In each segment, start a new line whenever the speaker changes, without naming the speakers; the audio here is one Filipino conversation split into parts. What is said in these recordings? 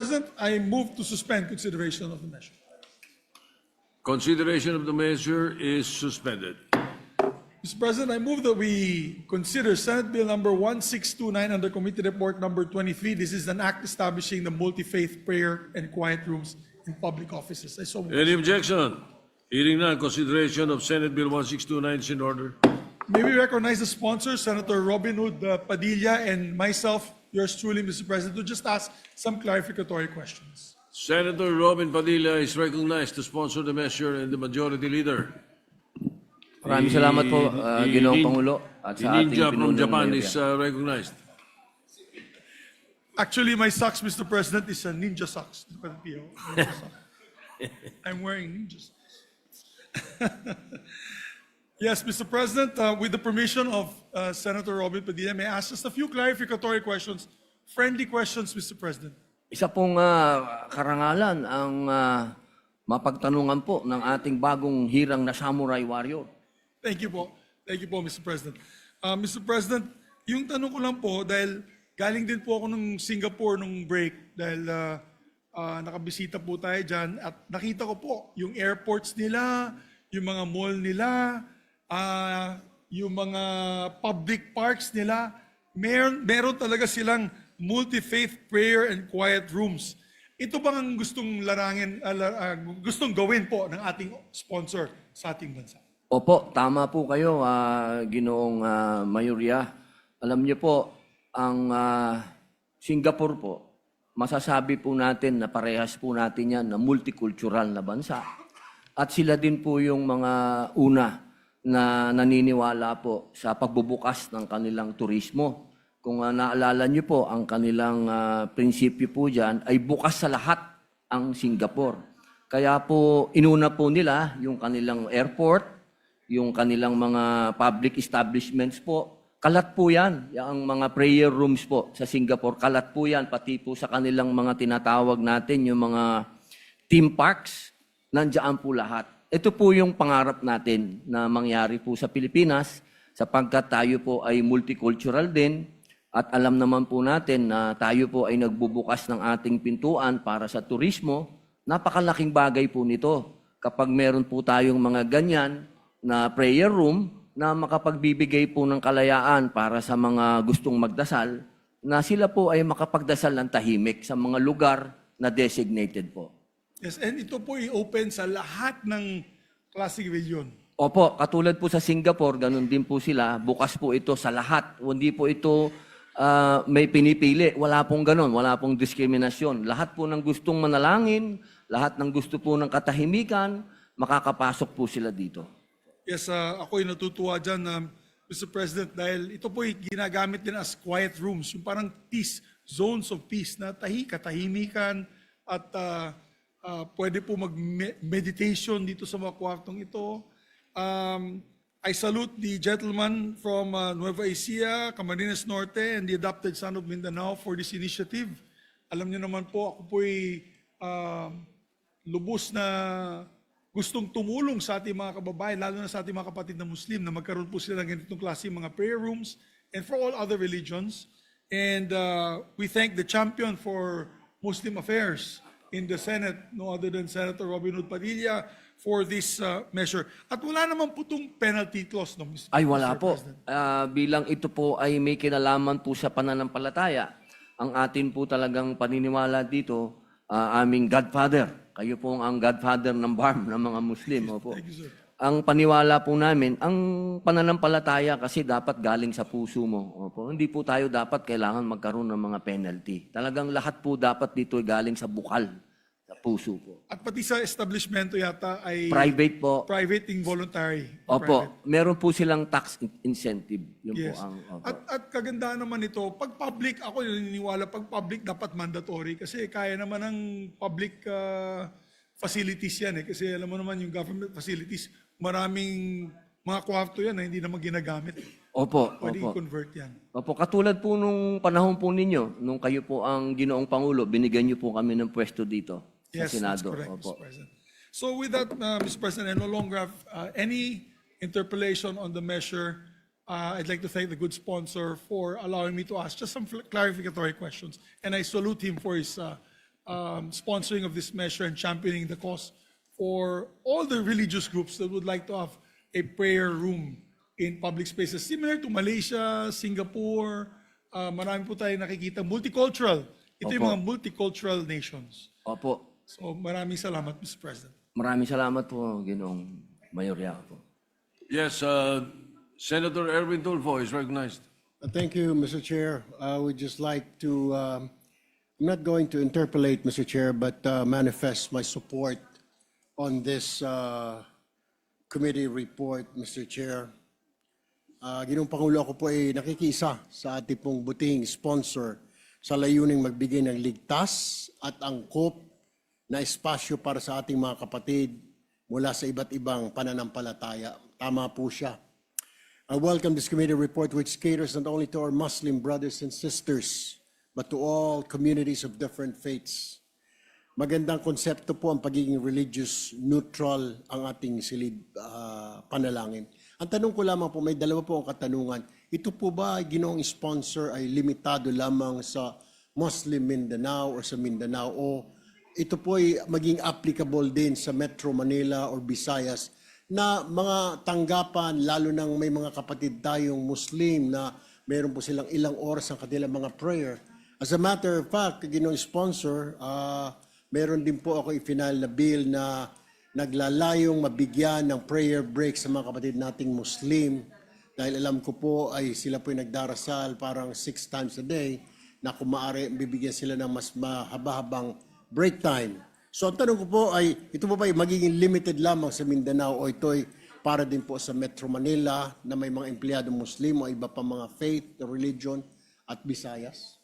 President, I move to suspend consideration of the measure.
Consideration of the measure is suspended.
Mr. President, I move that we consider Senate Bill number 1629 under Committee Report number 23. This is an act establishing the multi-faith prayer and quiet rooms in public offices. I so move.
Any objection? Hearing none, consideration of Senate Bill 1629 is in order.
May we recognize the sponsors, Senator Robin Hood Padilla and myself, yours truly, Mr. President, to just ask some clarificatory questions.
Senator Robin Padilla is recognized to sponsor the measure and the majority leader.
Maraming salamat po, Ginoong Pangulo, at sa ating
Ninja from
pinunong
Japan
mayorya.
is recognized.
Actually, my socks, Mr. President, is a ninja socks. Ninja socks. I'm wearing ninja socks. Yes, Mr. President, with the permission of Senator Robin Padilla, may I ask just a few clarificatory questions, friendly questions, Mr. President.
Isa pong karangalan ang mapagtanungan po ng ating bagong hirang na samurai warrior.
Thank you po. Thank you po, Mr. President. Mr. President, yung tanong ko lang po, dahil galing din po ako ng Singapore nung break, dahil nakabisita po tayo dyan, at nakita ko po yung airports nila, yung mga mall nila, yung mga public parks nila, meron talaga silang multi-faith prayer and quiet rooms. Ito bang ang gustong gustong gawin po ng ating sponsor sa ating bansa?
Opo, tama po kayo, Ginoong Mayorya. Alam niyo po, ang Singapore po, masasabi po natin na parehas po natin yan na multicultural na bansa. At sila din po yung mga una na naniniwala po sa pagbubukas ng kanilang turismo. Kung naalala niyo po, ang kanilang prinsipyo po dyan ay bukas sa lahat ang Singapore. Kaya po, inuna po nila yung kanilang airport, yung kanilang mga public establishments po. Kalat po yan, yung mga prayer rooms po sa Singapore. Kalat po yan, pati po sa kanilang mga tinatawag natin, yung mga theme parks, nandiyan po lahat. Ito po yung pangarap natin na mangyari po sa Pilipinas sapagkat tayo po ay multicultural din at alam naman po natin na tayo po ay nagbubukas ng ating pintuan para sa turismo. Napakalaking bagay po nito kapag meron po tayong mga ganyan na prayer room na makapagbibigay po ng kalayaan para sa mga gustong magdasal na sila po ay makapagdasal ng tahimik sa mga lugar na designated po.
Yes, and ito po i-open sa lahat ng Classic Pavilion.
Opo, katulad po sa Singapore, ganun din po sila. Bukas po ito sa lahat. Hindi po ito may pinipili. Wala pong ganun. Wala pong diskriminasyon. Lahat po ng gustong manalangin, lahat ng gusto po ng katahimikan, makakapasok po sila dito.
Yes, ako'y natutuwa dyan, Mr. President, dahil ito po'y ginagamit din as quiet rooms, yung parang peace, zones of peace na katahimikan at pwede po mag-meditation dito sa mga kwartong ito. I salute the gentleman from Nueva Ecija, Camarines Norte, and the adopted son of Mindanao for this initiative. Alam niyo naman po, ako po'y lubos na gustong tumulong sa ating mga kababayan, lalo na sa ating mga kapatid na Muslim, na magkaroon po sila ng ganitong klase mga prayer rooms and for all other religions. And we thank the champion for Muslim affairs in the Senate, no other than Senator Robin Hood Padilla, for this measure. At wala naman po itong penalty clause, no, Mr.
Ay, wala
Mr.
po.
President.
Bilang ito po ay may kinalaman po sa pananampalataya, ang atin po talagang paniniwala dito, aming Godfather. Kayo po ang Godfather ng BARM ng mga Muslim. Opo.
Thank you, sir.
Ang paniwala po namin, ang pananampalataya kasi dapat galing sa puso mo. Opo. Hindi po tayo dapat kailangan magkaroon ng mga penalty. Talagang lahat po dapat dito galing sa bukal, sa puso po.
At pati sa establishmento yata ay
Private po.
private involuntary.
Opo, meron po silang tax incentive. Yun
Yes.
po ang... Opo.
At kagandahan naman ito, pag public, ako naniniwala, pag public dapat mandatory kasi kaya naman ng public facilities yan eh. Kasi alam mo naman yung government facilities, maraming mga kwarto yan na hindi naman ginagamit.
Opo,
Pwede
opo.
i-convert yan.
Opo, katulad po nung panahon po ninyo, nung kayo po ang Ginoong Pangulo, binigyan niyo po kami ng pwesto dito sa
Yes,
Senado.
that's correct,
Opo.
Mr. President. So with that, Mr. President, I no longer have any interpellation on the measure. I'd like to thank the good sponsor for allowing me to ask just some clarificatory questions. And I salute him for his sponsoring of this measure and championing the cause for all the religious groups that would like to have a prayer room in public spaces. Similar to Malaysia, Singapore, marami po tayo nakikita. Multicultural. Ito yung
Opo.
mga multicultural nations.
Opo,
So maraming salamat, Mr. President.
maraming salamat po, Ginoong Mayorya po.
Yes, Senator Erwin Tulfo is recognized.
Thank you, Mr. Chair. I would just like to, I'm not going to interpolate, Mr. Chair, but manifest my support on this committee report, Mr. Chair. Ginoong Pangulo, ako po ay nakikiisa sa ating pong buting sponsor sa layuning magbigay ng ligtas at angkop na espasyo para sa ating mga kapatid mula sa iba't ibang pananampalataya. Tama po siya. I welcome this committee report which caters not only to our Muslim brothers and sisters, but to all communities of different faiths. Magandang konsepto po ang pagiging religious neutral ang ating silid panalangin. Ang tanong ko lamang po, may dalawa po ang katanungan. Ito po ba, ginoong sponsor, ay limitado lamang sa Muslim Mindanao or sa Mindanao o ito po ay maging applicable din sa Metro Manila or Visayas na mga tanggapan, lalo nang may mga kapatid tayong Muslim na meron po silang ilang oras ang kanilang mga prayer. As a matter of fact, ginoong sponsor, meron din po ako i-final na bill na naglalayong mabigyan ng prayer break sa mga kapatid nating Muslim dahil alam ko po ay sila po ay nagdarasal parang 6 times a day na kung maaari bibigyan sila ng mas mahaba-habang break time. So ang tanong ko po ay ito po ba ay magiging limited lamang sa Mindanao o ito ay para din po sa Metro Manila na may mga empleyado Muslim o iba pa mga faith, religion at Visayas?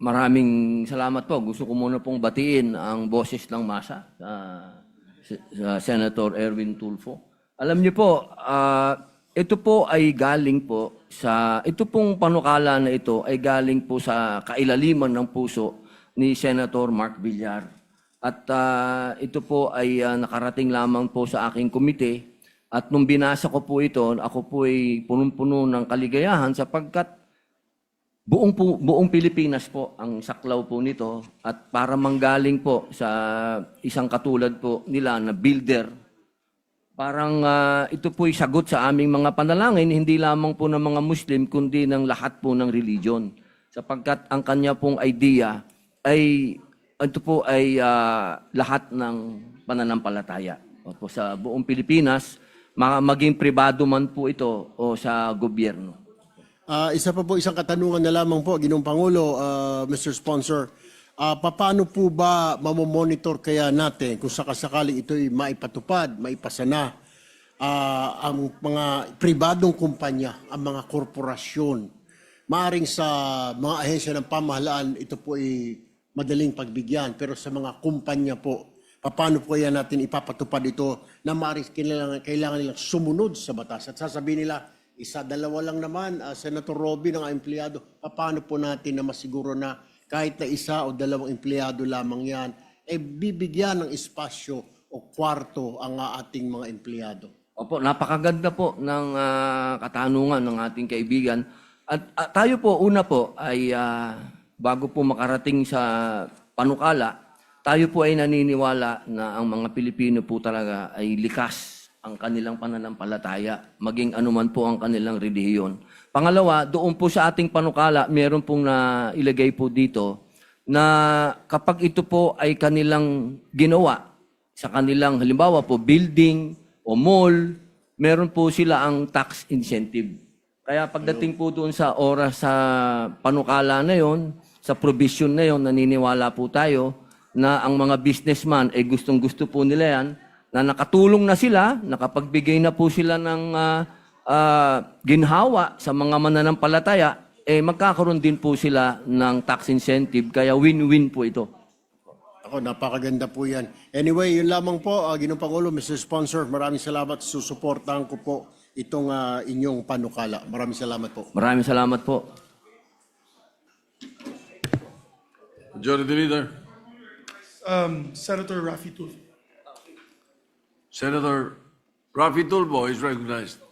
Maraming salamat po. Gusto ko muna pong batiin ang boses ng masa, Senator Erwin Tulfo. Alam niyo po, ito po ay galing po sa, ito pong panukala na ito ay galing po sa kailaliman ng puso ni Senator Mark Villar. At ito po ay nakarating lamang po sa aking komite. At nung binasa ko po ito, ako po ay punong-puno ng kaligayahan sapagkat buong Pilipinas po ang saklaw po nito at para manggaling po sa isang katulad po nila na builder. Parang ito po'y sagot sa aming mga panalangin, hindi lamang po ng mga Muslim, kundi ng lahat po ng religion. Sapagkat ang kanya pong idea ay, ito po ay lahat ng pananampalataya. Opo, sa buong Pilipinas, maging pribado man po ito o sa gobyerno.
Isa pa po, isang katanungan na lamang po, Ginoong Pangulo, Mr. Sponsor. Paano po ba mamomonitor kaya natin kung sakasakaling ito'y maipatupad, maipasa na ang mga pribadong kumpanya, ang mga korporasyon? Maaring sa mga ahensya ng pamahalaan, ito po ay madaling pagbigyan. Pero sa mga kumpanya po, paano po kaya natin ipapatupad ito na maaring kailangan nilang sumunod sa batas? At sasabihin nila, isa, dalawa lang naman, Senator Robin, ang empleyado. Paano po natin na masiguro na kahit na isa o dalawang empleyado lamang yan, bibigyan ng espasyo o kwarto ang ating mga empleyado?
Opo, napakaganda po ng katanungan ng ating kaibigan. At tayo po, una po, ay bago po makarating sa panukala, tayo po ay naniniwala na ang mga Pilipino po talaga ay likas ang kanilang pananampalataya, maging anuman po ang kanilang relihiyon. Pangalawa, doon po sa ating panukala, meron pong nailagay po dito na kapag ito po ay kanilang ginawa sa kanilang, halimbawa po, building o mall, meron po sila ang tax incentive. Kaya pagdating po doon sa oras sa panukala na yon, sa provision na yon, naniniwala po tayo na ang mga businessman ay gustong-gusto po nila yan, na nakatulong na sila, nakapagbigay na po sila ng ginhawa sa mga mananampalataya, magkakaroon din po sila ng tax incentive, kaya win-win po ito.
Ako, napakaganda po yan. Anyway, yun lamang po, Ginoong Pangulo, Mr. Sponsor, maraming salamat. Susuportahan ko po itong inyong panukala. Maraming salamat po.
Maraming salamat po.
Majority Leader.
Senator Raffy Tulfo.
Senator Raffy Tulfo is recognized.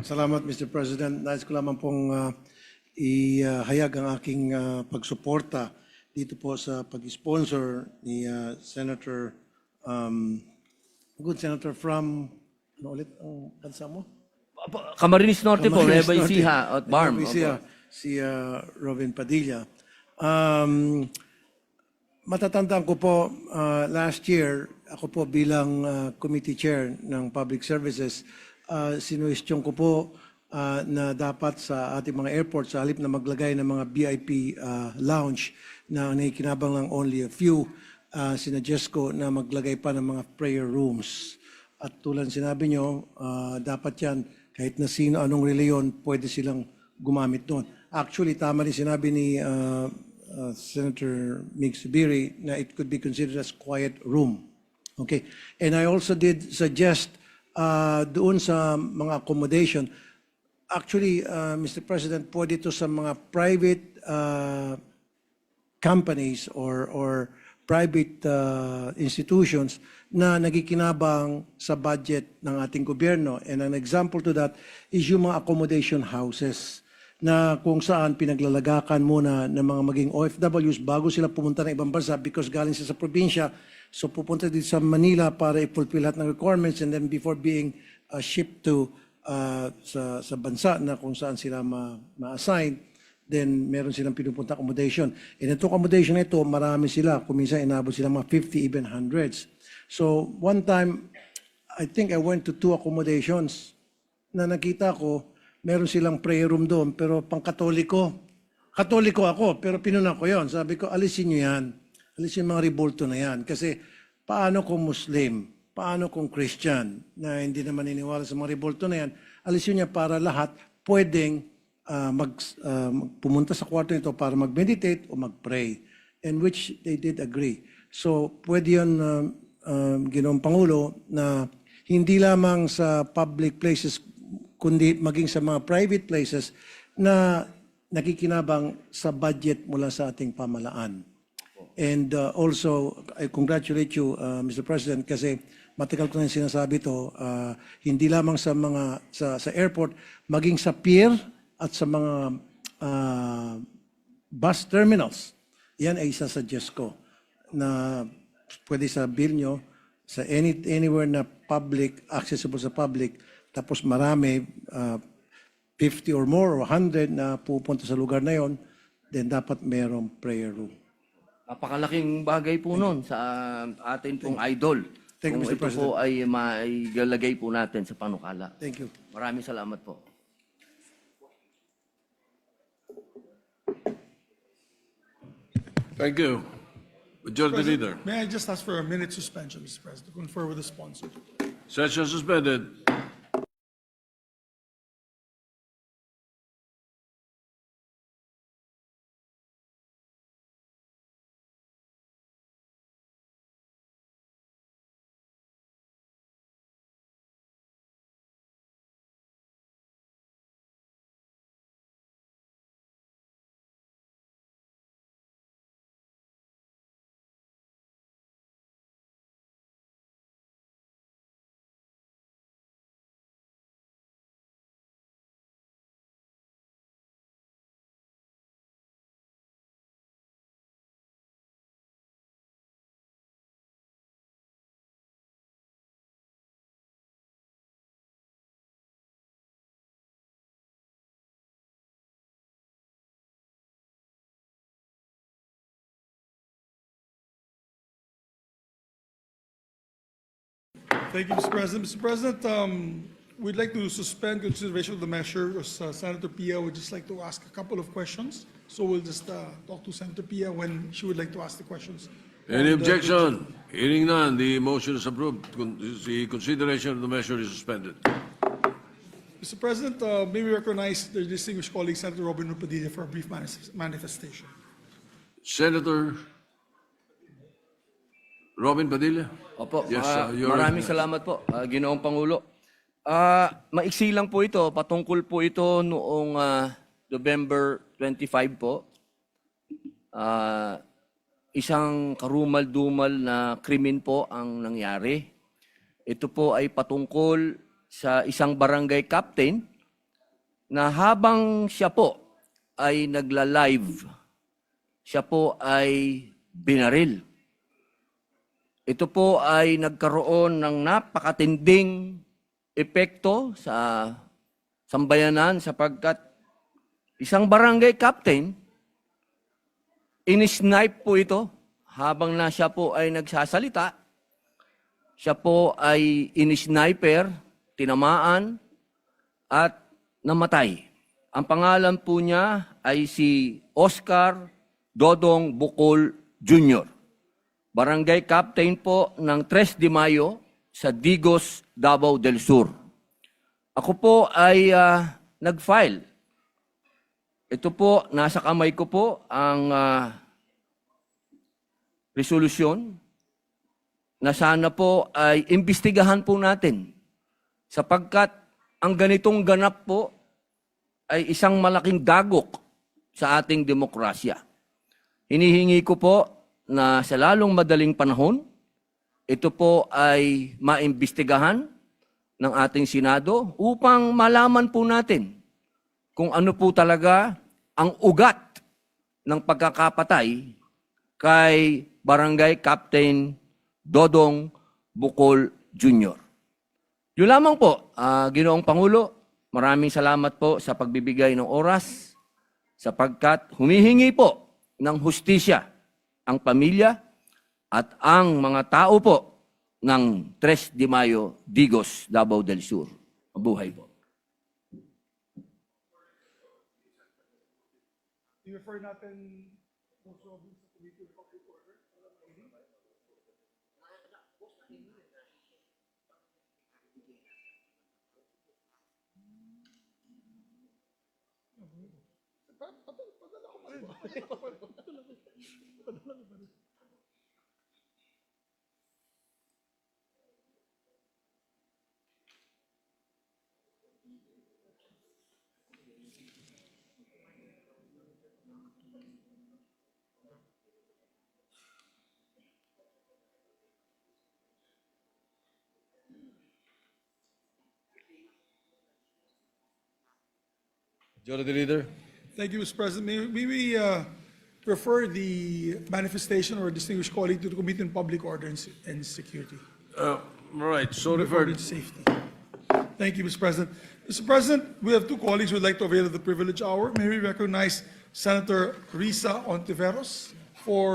Salamat, Mr. President. Nais ko lamang pong ihayag ang aking pagsuporta dito po sa pag-sponsor ni Senator, good Senator from, ano ulit ang bansa mo?
Camarines Norte po,
Camarines
Nueva
Norte.
Ecija at Barm.
Nueva Ecija, si Robin Padilla. Matatandaan ko po, last year, ako po bilang committee chair ng Public Services, sinuwestiyon ko po na dapat sa ating mga airport, sa halip na maglagay ng mga VIP lounge na nakikinabang lang only a few, sinuggest ko na maglagay pa ng mga prayer rooms. At tulad sinabi nyo, dapat yan, kahit na sino, anong reliyon, pwede silang gumamit doon. Actually, tama rin sinabi ni Senator Mig Subiri na it could be considered as quiet room. Okay. And I also did suggest doon sa mga accommodation, actually, Mr. President, pwede ito sa mga private companies or private institutions na nagkikinabang sa budget ng ating gobyerno. And an example to that is yung mga accommodation houses na kung saan pinaglalagakan muna ng mga maging OFWs bago sila pumunta ng ibang bansa because galing sila sa probinsya. So pupunta dito sa Manila para i-fulfill lahat ng requirements and then before being shipped to sa bansa na kung saan sila ma-assign, then meron silang pinupunta accommodation. And itong accommodation ito, marami sila. Kung minsan inabot sila mga 50, even hundreds. So one time, I think I went to 2 accommodations na nakita ko, meron silang prayer room doon, pero pang Katoliko. Katoliko ako, pero pinuna ko yon. Sabi ko, alisin nyo yan. Alisin yung mga revolto na yan. Kasi paano kung Muslim? Paano kung Christian na hindi naman niniwala sa mga revolto na yan? Alisin niya para lahat pwedeng pumunta sa kwarto nito para mag-meditate o mag-pray. And which they did agree. So pwede yun, Ginoong Pangulo, na hindi lamang sa public places kundi maging sa mga private places na nakikinabang sa budget mula sa ating pamalaan. And also, I congratulate you, Mr. President, kasi matagal ko na sinasabi to, hindi lamang sa mga sa airport, maging sa pier at sa mga bus terminals. Yan ay isasuggest ko na pwede sa bill nyo, sa anywhere na public, accessible sa public, tapos marami, 50 or more or 100 na pupunta sa lugar na yon, then dapat mayroong prayer room.
Napakalaking bagay po nun sa atin pong idol.
Thank you,
Kung
Mr.
ito
President.
po ay maigalagay po natin sa panukala.
Thank you.
Maraming salamat po.
Thank you. Majority Leader.
May I just ask for a minute suspension, Mr. President, to confer with the sponsor?
Session suspended.
Thank you, Mr. President. Mr. President, we'd like to suspend consideration of the measure because Senator Pia would just like to ask a couple of questions. So we'll just talk to Senator Pia when she would like to ask the questions.
Any objection? Hearing none, the motion is approved. The consideration of the measure is suspended.
Mr. President, may we recognize the distinguished colleague, Senator Robin Hood Padilla, for a brief manifestation.
Senator Robin Padilla?
Opo,
Yes, you're
maraming
recognized.
salamat po, Ginoong Pangulo. Maiksi lang po ito, patungkol po ito noong November 25 po. Isang karumal-dumal na krimen po ang nangyari. Ito po ay patungkol sa isang barangay captain na habang siya po ay nagla-live siya po ay binaril. Ito po ay nagkaroon ng napakatinding epekto sa sambayanan sapagkat isang barangay captain, inisnipe po ito habang na siya po ay nagsasalita. Siya po ay inisniper, tinamaan, at namatay. Ang pangalan po niya ay si Oscar Dodong Bukol Jr. Barangay Captain po ng 3 de Mayo sa Digos, Davao del Sur. Ako po ay nag-file. Ito po, nasa kamay ko po ang resolusyon na sana po ay imbestigahan po natin sapagkat ang ganitong ganap po ay isang malaking dagok sa ating demokrasya. Hinihingi ko po na sa lalong madaling panahon, ito po ay maimbestigahan ng ating Senado upang malaman po natin kung ano po talaga ang ugat ng pagkakapatay kay Barangay Captain Dodong Bukol Jr. Yun lamang po, Ginoong Pangulo, maraming salamat po sa pagbibigay ng oras sapagkat humihingi po ng hustisya ang pamilya at ang mga tao po ng 3 de Mayo, Digos, Davao del Sur. Mabuhay po.
I-refer natin Boss Robin sa Committee on Public Order.
Majority Leader.
Thank you, Mr. President. May we refer the manifestation or distinguished colleague to the Committee on Public Order and Security?
All right, so
Order
referred.
and Safety. Thank you, Mr. President. Mr. President, we have 2 colleagues who would like to avail of the privilege hour. May we recognize Senator Risa Ontiveros for